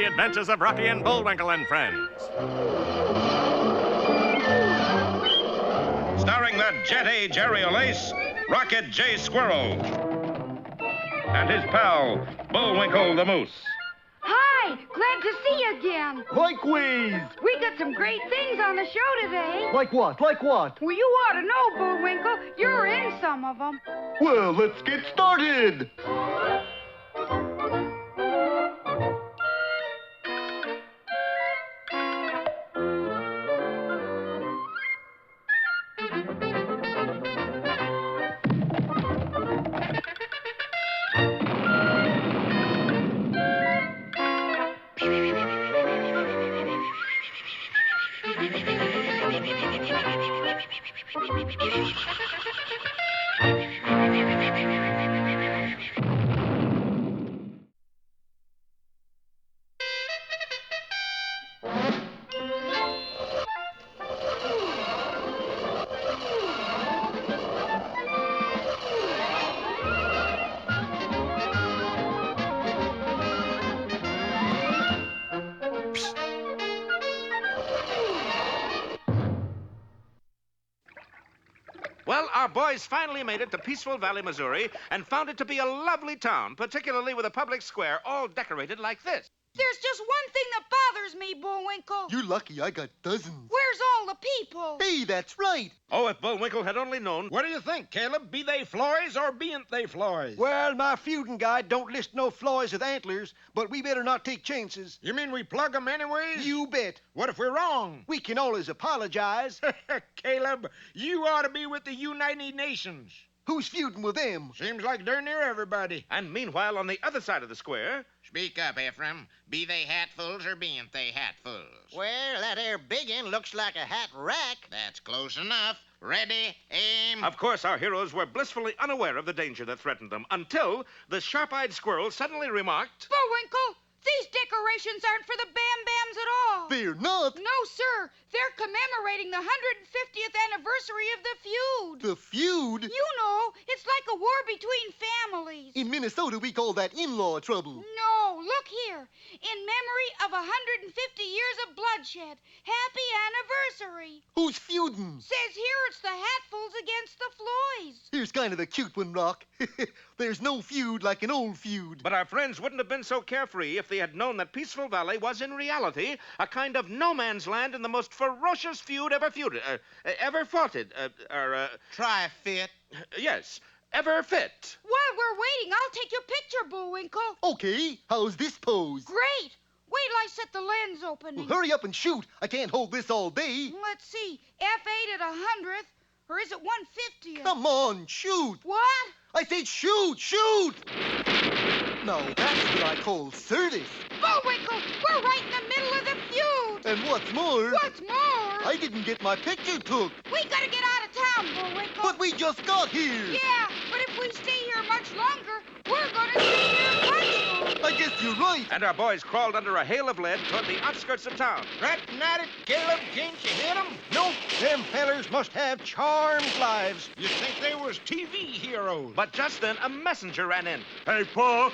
the adventures of Rocky and Bullwinkle and Friends. Starring that jet-A Jerry Lace, Rocket J. Squirrel, and his pal, Bullwinkle the Moose. Hi, glad to see you again. Likewise. We got some great things on the show today. Like what? Like what? Well, you ought to know, Bullwinkle. You're in some of them. Well, let's get started. Well, our boys finally made it to Peaceful Valley, Missouri, and found it to be a lovely town, particularly with a public square all decorated like this. There's just one thing that bothers me, Bullwinkle. You're lucky I got dozens. Where's all the people? Hey, that's right. Oh, if Bullwinkle had only known. What do you think, Caleb? Be they Floys or bean't they Floys? Well, my feuding guide don't list no Floys with antlers, but we better not take chances. You mean we plug 'em anyways? You bet. What if we're wrong? We can always apologize. Caleb, you ought to be with the United Nations. Who's feuding with them? Seems like darn near everybody. And meanwhile, on the other side of the square. Speak up, Ephraim. Be they hatfuls or bean't they hatfuls? Well, that there biggin looks like a hat rack. That's close enough. Ready, aim. Of course, our heroes were blissfully unaware of the danger that threatened them until the sharp-eyed squirrel suddenly remarked, Bullwinkle, these decorations aren't for the Bam-Bams at all. They're not. No, sir. They're commemorating the 150th anniversary of the feud. The feud? You know, it's like a war between families. In Minnesota, we call that in-law trouble. No, look here. In memory of 150 years of bloodshed. Happy anniversary. Who's feuding? Says here it's the Hatfuls against the Floys. Here's kind of a cute one, Rock. There's no feud like an old feud. but our friends wouldn't have been so carefree if they had known that Peaceful Valley was in reality a kind of no man's land in the most ferocious feud ever fought. Try fit. Yes, ever fit. While we're waiting, I'll take your picture, Bullwinkle. Okay, how's this pose? Great. Wait till I set the lens Well, opening. hurry up and shoot. I can't hold this all day. Let's see. F8 at 100th, or is it 150th? Come on, shoot. What? I said shoot, shoot. Now, that's what I call service. Bullwinkle, we're right in the middle of the feud. And what's more, What's more? I didn't get my picture took. We gotta get out of town, Bullwinkle. But we just got here. Yeah, but if we stay here much longer, we're gonna stay here punchful. I guess you're right. And our boys crawled under a hail of lead toward the outskirts of town. Ratting at it, Caleb, can't you hit 'em? Nope, them fellers must have charmed lives. You think they was TV heroes? But just then, a messenger ran in. Hey, Pa,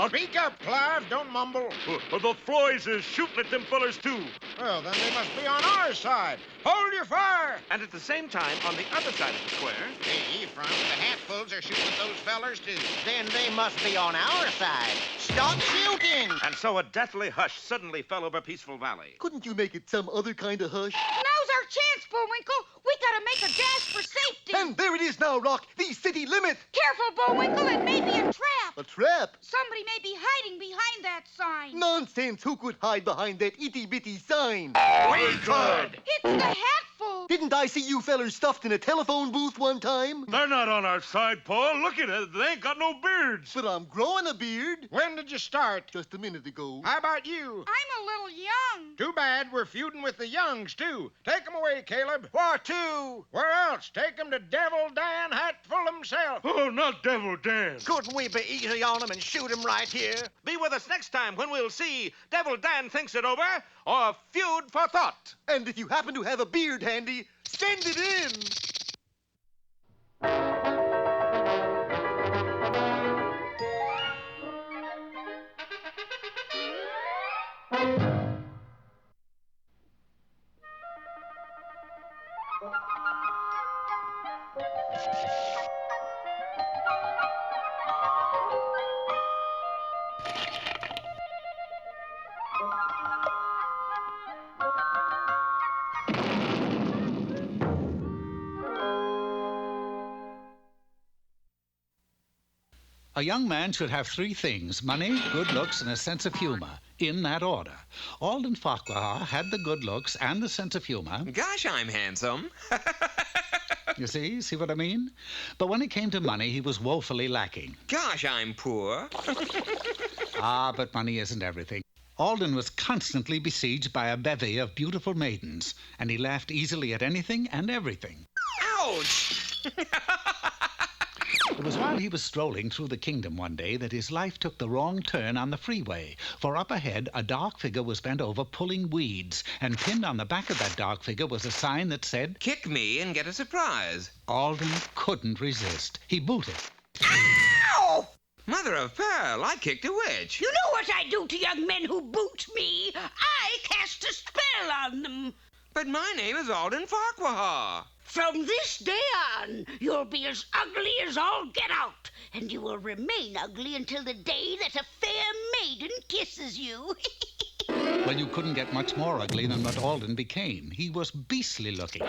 Speak up, Clive. Don't mumble. the Floys is shooting at them fellers, too. Well, then they must be on our side. Hold your fire. And at the same time, on the other side of the square, Hey, Ephraim, the hatfuls are shooting at those fellers, too. Then they must be on our side. Stop shooting! and so a deathly hush suddenly fell over Peaceful Valley. Couldn't you make it some other kind of hush? Now's our chance, Bullwinkle. We gotta make a dash for safety. And there it is now, Rock, the city limit. Careful, Bullwinkle, it may be a trap. A trap? Somebody may be hiding behind that sign. Nonsense. Who could hide behind that itty-bitty sign? We could. It's the Hatfuls. Didn't I see you fellers stuffed in a telephone booth one time? They're not on our side, Pa. Look at it. They ain't got no beards. But I'm growing a beard. When did you start? Just a minute ago. How about you? I'm a little young. Too bad we're feuding with the Youngs, too. Take 'em away, Caleb. Where to? Where else? Take 'em to Devil Dan Hatful himself. Oh, not Devil Dan. Couldn't we be easy on 'em and shoot 'em right here? Be with us next time when we'll see Devil Dan Thinks It Over or Feud for Thought. And if you happen to have a beard handy, send it in. A young man should have three things: money, good looks, and a sense of humor. In that order. Alden Farquhar had the good looks and the sense of humor. Gosh, I'm handsome. You see what I mean? But when it came to money, he was woefully lacking. Gosh, I'm poor. But money isn't everything. Alden was constantly besieged by a bevy of beautiful maidens, and he laughed easily at anything and everything. Ouch! It was while he was strolling through the kingdom one day that his life took the wrong turn on the freeway. For up ahead, a dark figure was bent over pulling weeds, and pinned on the back of that dark figure was a sign that said, "Kick me and get a surprise." Alden couldn't resist. He booted. Ow! Mother of pearl, I kicked a witch. You know what I do to young men who boot me? I cast a spell on them. But my name is Alden Farquhar. From this day on, you'll be as ugly as all get out, and you will remain ugly until the day that a fair maiden kisses you. Well, you couldn't get much more ugly than what Alden became. He was beastly looking.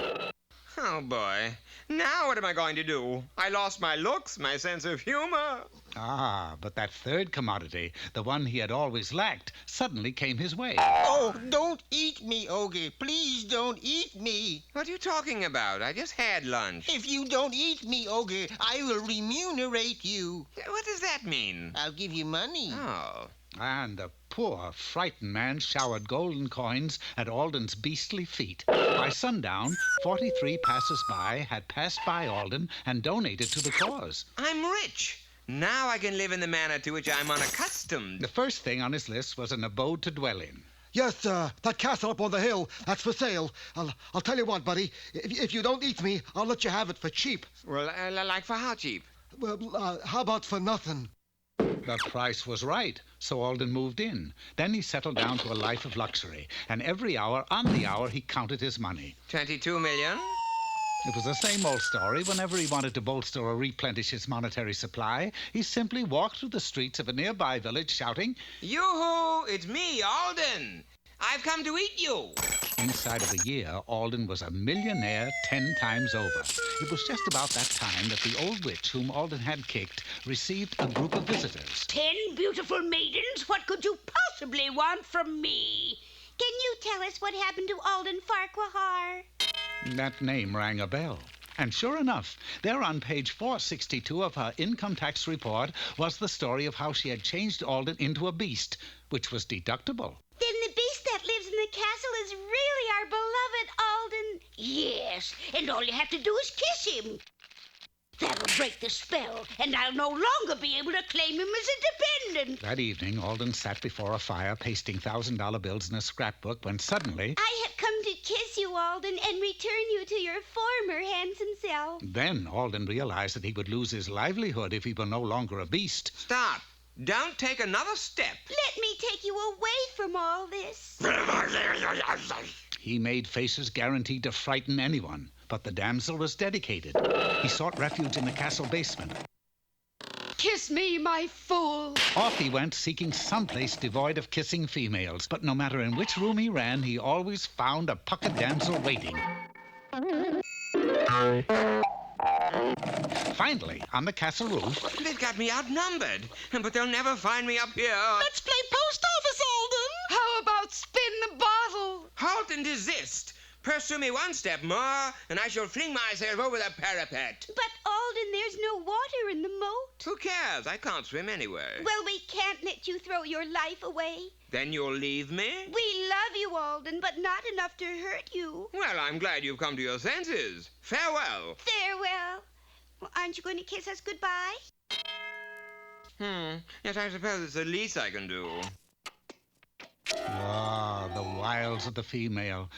Oh, boy. Now what am I going to do? I lost my looks, my sense of humor. But that third commodity, the one he had always lacked, suddenly came his way. Oh, don't eat me, Ogie. Please don't eat me. What are you talking about? I just had lunch. If you don't eat me, Ogie, I will remunerate you. What does that mean? I'll give you money. Oh. And the poor, frightened man showered golden coins at Alden's beastly feet. By sundown, 43 passers-by had passed by Alden and donated to the cause. I'm rich. Now I can live in the manner to which I'm unaccustomed. The first thing on his list was an abode to dwell in. Yes, that castle up on the hill, that's for sale. I'll tell you what, buddy. If you don't eat me, I'll let you have it for cheap. Well, like for how cheap? Well, how about for nothing? The price was right, so Alden moved in. Then he settled down to a life of luxury, and every hour on the hour he counted his money. 22 million? It was the same old story. Whenever he wanted to bolster or replenish his monetary supply, he simply walked through the streets of a nearby village shouting, "Yoo-hoo! It's me, Alden! I've come to eat you!" Inside of a year, Alden was a millionaire 10 times over. It was just about that time that the old witch whom Alden had kicked received a group of visitors. 10 beautiful maidens? What could you possibly want from me? Can you tell us what happened to Alden Farquhar? That name rang a bell. And sure enough, there on page 462 of her income tax report was the story of how she had changed Alden into a beast, which was deductible. Then the beast that lives in the castle is really our beloved Alden. Yes, and all you have to do is kiss him. That'll break the spell, and I'll no longer be able to claim him as a dependent. That evening, Alden sat before a fire pasting $1,000 bills in a scrapbook when suddenly... I have come to kiss you, Alden, and return you to your former handsome self. Then Alden realized that he would lose his livelihood if he were no longer a beast. Stop! Don't take another step. Let me take you away from all this. He made faces guaranteed to frighten anyone, but the damsel was dedicated. He sought refuge in the castle basement. Kiss me, my fool. Off he went, seeking someplace devoid of kissing females. But no matter in which room he ran, he always found a puckered damsel waiting. Finally, on the castle roof... They've got me outnumbered, but they'll never find me up here. Let's play post office, Alden. How about spin the bottle? Halt and desist. Pursue me one step more, and I shall fling myself over the parapet. But, Alden, there's no water in the moat. Who cares? I can't swim anywhere. Well, we can't let you throw your life away. Then you'll leave me? We love you, Alden, but not enough to hurt you. Well, I'm glad you've come to your senses. Farewell. Farewell. Well, aren't you going to kiss us goodbye? Yes, I suppose it's the least I can do. The wiles of the female.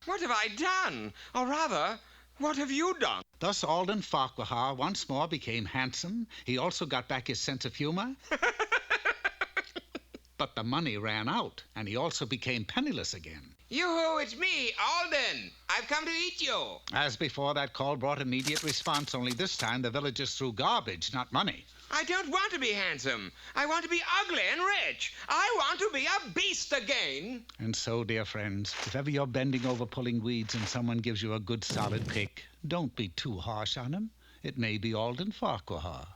What have I done? Or rather, what have you done? Thus Alden Farquhar once more became handsome. He also got back his sense of humor. But the money ran out, and he also became penniless again. Yoo-hoo, it's me, Alden. I've come to eat you. As before, that call brought immediate response, only this time the villagers threw garbage, not money. I don't want to be handsome. I want to be ugly and rich. I want to be a beast again. And so, dear friends, if ever you're bending over pulling weeds and someone gives you a good solid pick, don't be too harsh on him. It may be Alden Farquhar.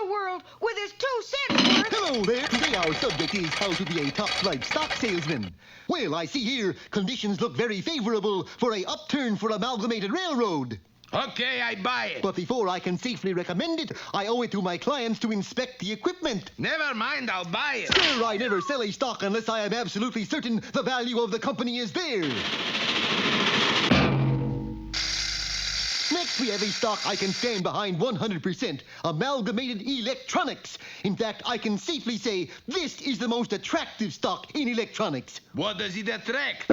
World with his 2 cents worth. Hello there. Today our subject is how to be a top-flight stock salesman. Well, I see here conditions look very favorable for a upturn for Amalgamated Railroad. Okay, I buy it. But before I can safely recommend it, I owe it to my clients to inspect the equipment. Never mind, I'll buy it. Sir, I never sell a stock unless I am absolutely certain the value of the company is there. Next, we have a stock I can stand behind 100%, Amalgamated Electronics. In fact, I can safely say this is the most attractive stock in electronics. What does it attract?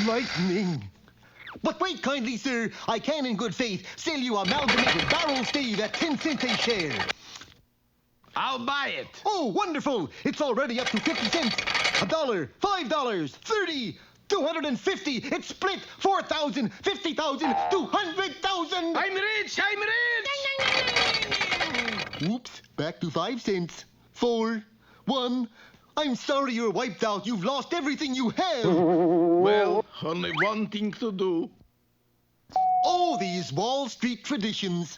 Lightning. But wait kindly, sir. I can, in good faith, sell you Amalgamated Barrel Stave at 10 cents a share. I'll buy it. Oh, wonderful. It's already up to 50 cents. $1, $5, 30, 250. It's split. 4,000, 50,000, 200,000. I'm rich. Oops. Back to 5 cents. 4, 1. I'm sorry you're wiped out. You've lost everything you have. Well, only one thing to do. Oh, these Wall Street traditions.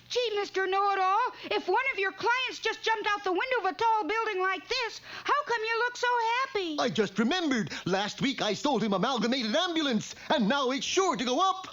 Gee, Mr. Know-It-All, if one of your clients just jumped out the window of a tall building like this, how come you look so happy? I just remembered. Last week I sold him Amalgamated Ambulance, and now it's sure to go up.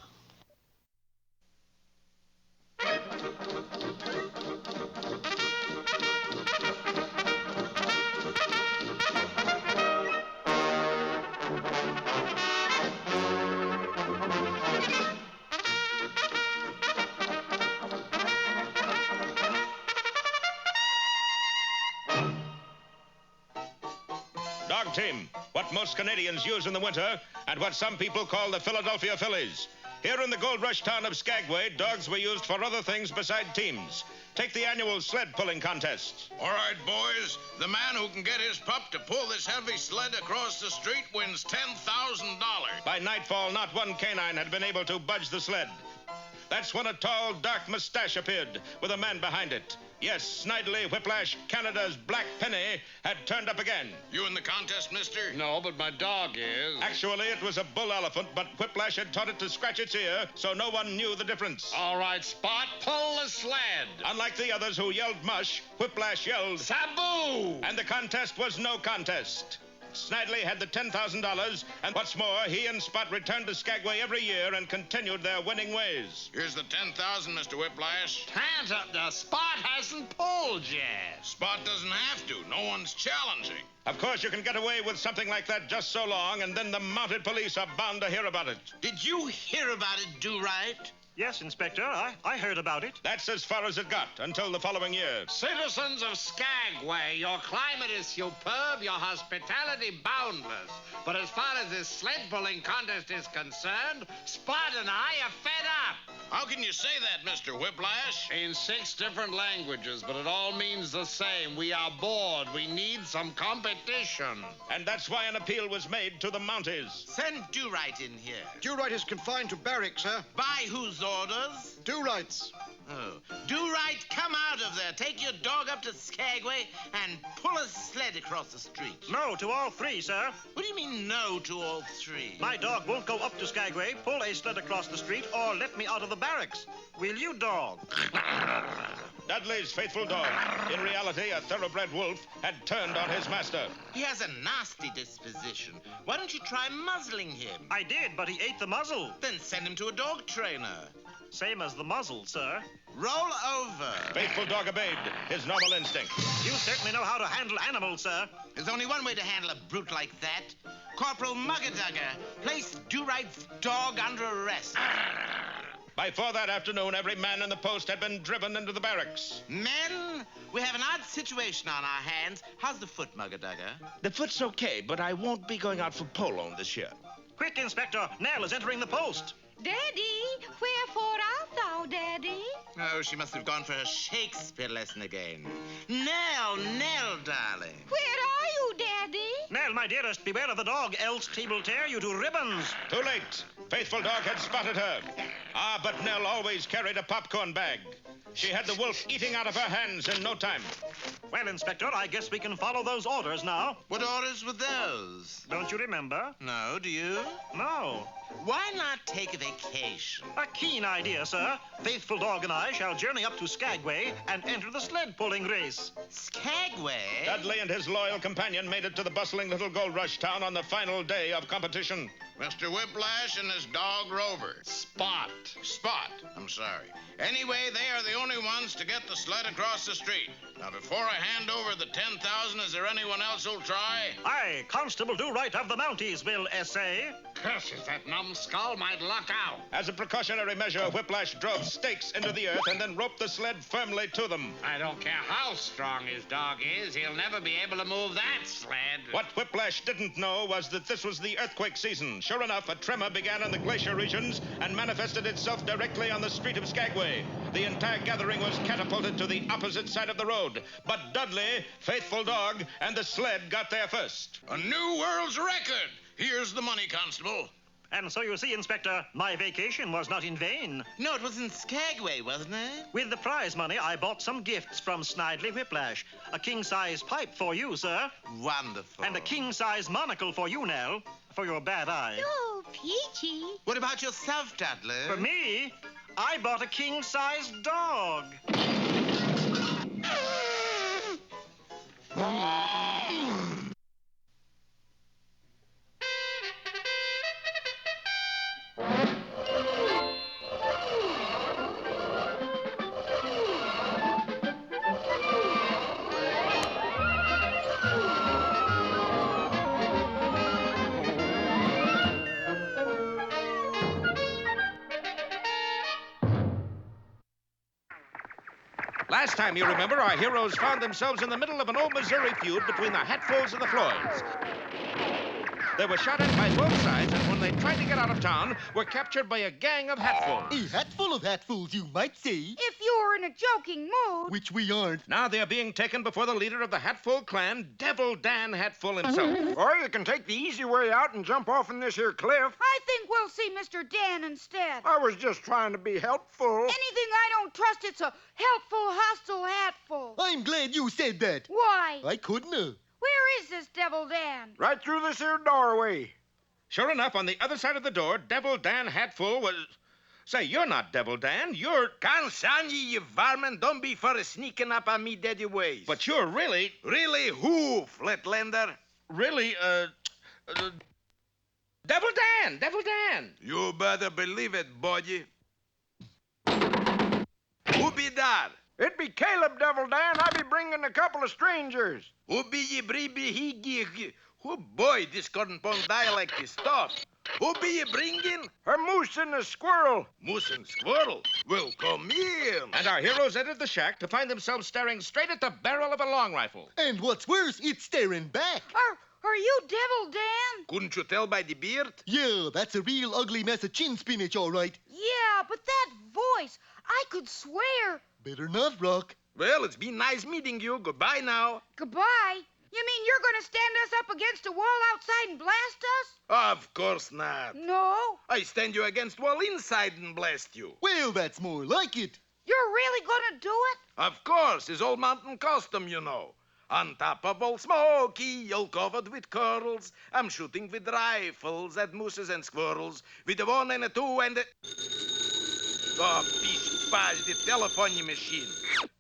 Dog team, what most Canadians use in the winter, and what some people call the Philadelphia Phillies. Here in the gold rush town of Skagway, dogs were used for other things beside teams. Take the annual sled-pulling contest. All right, boys. The man who can get his pup to pull this heavy sled across the street wins $10,000. By nightfall, not one canine had been able to budge the sled. That's when a tall, dark mustache appeared, with a man behind it. Yes, Snidely Whiplash, Canada's Black Penny, had turned up again. You in the contest, mister? No, but my dog is. Actually, it was a bull elephant, but Whiplash had taught it to scratch its ear, so no one knew the difference. All right, Spot, pull the sled. Unlike the others who yelled mush, Whiplash yelled Sabu! And the contest was no contest. Snidely had the $10,000, and what's more, he and Spot returned to Skagway every year and continued their winning ways. Here's the $10,000, Mr. Whiplash. Hands up, the Spot hasn't pulled yet. Spot doesn't have to. No one's challenging. Of course, you can get away with something like that just so long, and then the mounted police are bound to hear about it. Did you hear about it, Do-Right? Yes, Inspector, I heard about it. That's as far as it got, until the following year. Citizens of Skagway, your climate is superb, your hospitality boundless. But as far as this sled-pulling contest is concerned, Spot and I are fed up. How can you say that, Mr. Whiplash? In 6 different languages, but it all means the same. We are bored. We need some competition. And that's why an appeal was made to the Mounties. Send Do-Right in here. Do-Right is confined to barracks, sir. By whose orders? Do-Right's. Oh. Do-Right, come out of there. Take your dog up to Skagway and pull a sled across the street. No to all 3, sir. What do you mean, no to all 3? My dog won't go up to Skagway, pull a sled across the street, or let me out of the barracks. Will you, dog? Dudley's faithful dog. In reality, a thoroughbred wolf had turned on his master. He has a nasty disposition. Why don't you try muzzling him? I did, but he ate the muzzle. Then send him to a dog trainer. Same as the muzzle, sir. Roll over. Faithful dog obeyed his normal instinct. You certainly know how to handle animals, sir. There's only one way to handle a brute like that. Corporal Muggadugger, place Do-Right's dog under arrest. By 4 that afternoon, every man in the post had been driven into the barracks. Men, we have an odd situation on our hands. How's the foot, Muggadugger? The foot's okay, but I won't be going out for polo this year. Quick, Inspector. Nell is entering the post. Daddy, wherefore art thou, Daddy? Oh, she must have gone for her Shakespeare lesson again. Nell, darling. Where are you, Daddy? Nell, my dearest, beware of the dog, else he will tear you to ribbons. Too late. Faithful dog had spotted her. Ah, but Nell always carried a popcorn bag. She had the wolf eating out of her hands in no time. Well, Inspector, I guess we can follow those orders now. What orders were those? Don't you remember? No, do you? No. Why not take a vacation? A keen idea, sir. Faithful Dog and I shall journey up to Skagway and enter the sled-pulling race. Skagway? Dudley and his loyal companion made it to the bustling little gold rush town on the final day of competition. Mr. Whiplash and his dog Rover. Spot, I'm sorry. Anyway, they are the only ones to get the sled across the street. Now, before I hand over the 10,000, is there anyone else who'll try? I, Constable Do-Right of the Mounties, will essay. Curses, that numbskull might luck out. As a precautionary measure, Whiplash drove stakes into the earth and then roped the sled firmly to them. I don't care how strong his dog is, he'll never be able to move that sled. What Whiplash didn't know was that this was the earthquake season. Sure enough, a tremor began in the glacier regions and manifested itself directly on the street of Skagway. The entire gathering was catapulted to the opposite side of the road. But Dudley, faithful dog, and the sled got there first. A new world's record. Here's the money, Constable. And so you see, Inspector, my vacation was not in vain. No, it was in Skagway, wasn't it? With the prize money, I bought some gifts from Snidely Whiplash. A king-size pipe for you, sir. Wonderful. And a king-size monocle for you, Nell, for your bad eye. Oh, peachy. What about yourself, Dudley? For me, I bought a king-size dog. Last time, you remember, our heroes found themselves in the middle of an old Missouri feud between the Hatfuls and the Floyds. They were shot at by both sides, and when they tried to get out of town, were captured by a gang of Hatfuls. A hatful of hatfuls, you might say. If you were in a joking mood. Which we aren't. Now they're being taken before the leader of the Hatful clan, Devil Dan Hatful himself. Or you can take the easy way out and jump off from this here cliff. I think we'll see Mr. Dan instead. I was just trying to be helpful. Anything I don't trust, it's a helpful, hostile hatful. I'm glad you said that. Why? I couldn't have. Where is this Devil Dan? Right through this here doorway. Sure enough, on the other side of the door, Devil Dan Hatful was... Say, you're not Devil Dan, you're... Consign ye, you varmin. Don't be for sneaking up on me deady ways. But you're really... Really who, Flatlander? Really, Devil Dan! You better believe it, boy. Who be that? It be Caleb, Devil Dan. I be bringing a couple of strangers. Who be ye, Oh, boy, this Cornpone dialect is tough. Who be ye bringing? A moose and a squirrel. Moose and squirrel? Well, come in. And our heroes entered the shack to find themselves staring straight at the barrel of a long rifle. And what's worse, it's staring back. Are you Devil Dan? Couldn't you tell by the beard? Yeah, that's a real ugly mess of chin spinach, all right. Yeah, but that voice, I could swear. Better not, Rock. Well, it's been nice meeting you. Goodbye now. Goodbye? You mean you're going to stand us up against a wall outside and blast us? Of course not. No. I stand you against wall inside and blast you. Well, that's more like it. You're really going to do it? Of course, it's old mountain custom, you know. On top of old Smoky, all covered with curls, I'm shooting with rifles at mooses and squirrels, with a 1 and a 2 and a... Oh, piece. Page, the telephone machine.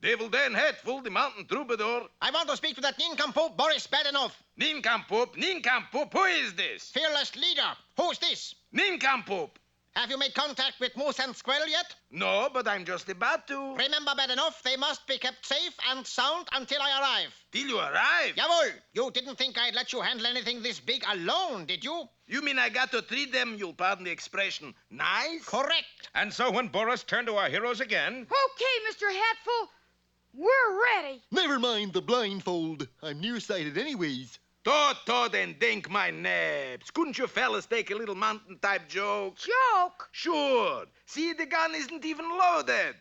Devil Dan Hatful, the mountain troubadour. I want to speak to that nincompoop Boris Badenoff. Nincompoop? Nincompoop? Who is this? Fearless leader. Who's this? Nincompoop. Have you made contact with Moose and Squirrel yet? No, but I'm just about to. Remember, Badenoff, they must be kept safe and sound until I arrive. Till you arrive? Jawohl. You didn't think I'd let you handle anything this big alone, did you? You mean I got to treat them, you'll pardon the expression, nice? Correct. And so when Boris turned to our heroes again... Okay, Mr. Hatful. We're ready. Never mind the blindfold. I'm nearsighted anyways. Todd and dink my nabs. Couldn't you fellas take a little mountain-type joke? Joke? Sure. See, the gun isn't even loaded.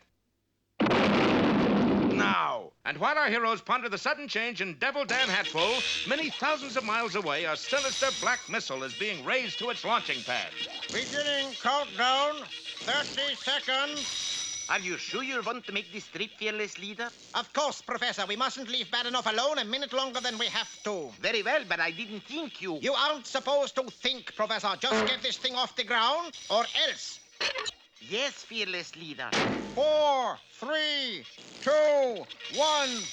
Now. And while our heroes ponder the sudden change in Devil Dan Hatful, many thousands of miles away, a sinister black missile is being raised to its launching pad. Beginning countdown. 30 seconds. Are you sure you want to make this trip, fearless leader? Of course, Professor. We mustn't leave Badenoff alone a minute longer than we have to. Very well, but I didn't think you... You aren't supposed to think, Professor. Just get this thing off the ground, or else. Yes, fearless leader. 4, 3, 2, 1...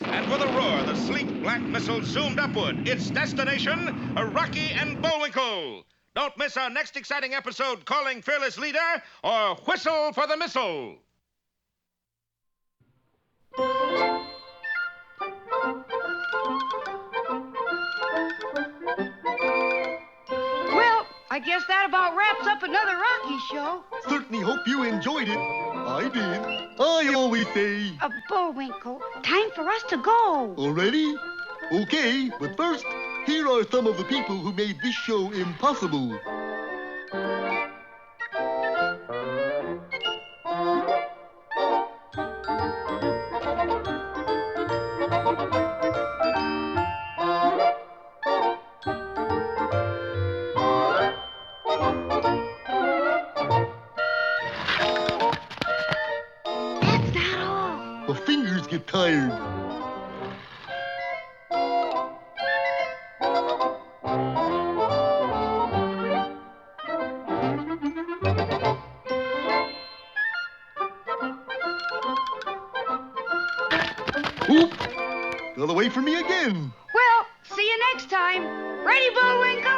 And with a roar, the sleek black missile zoomed upward. Its destination, a Rocky and Bullwinkle. Don't miss our next exciting episode, Calling Fearless Leader or Whistle for the Missile. Well, I guess that about wraps up another Rocky show. Certainly hope you enjoyed it. I did. I always say... Bullwinkle, time for us to go. Already? Okay, but first, here are some of the people who made this show impossible. That's not all. The fingers get tired. Oop! Got away from me again. Well, see you next time. Ready, Bullwinkle?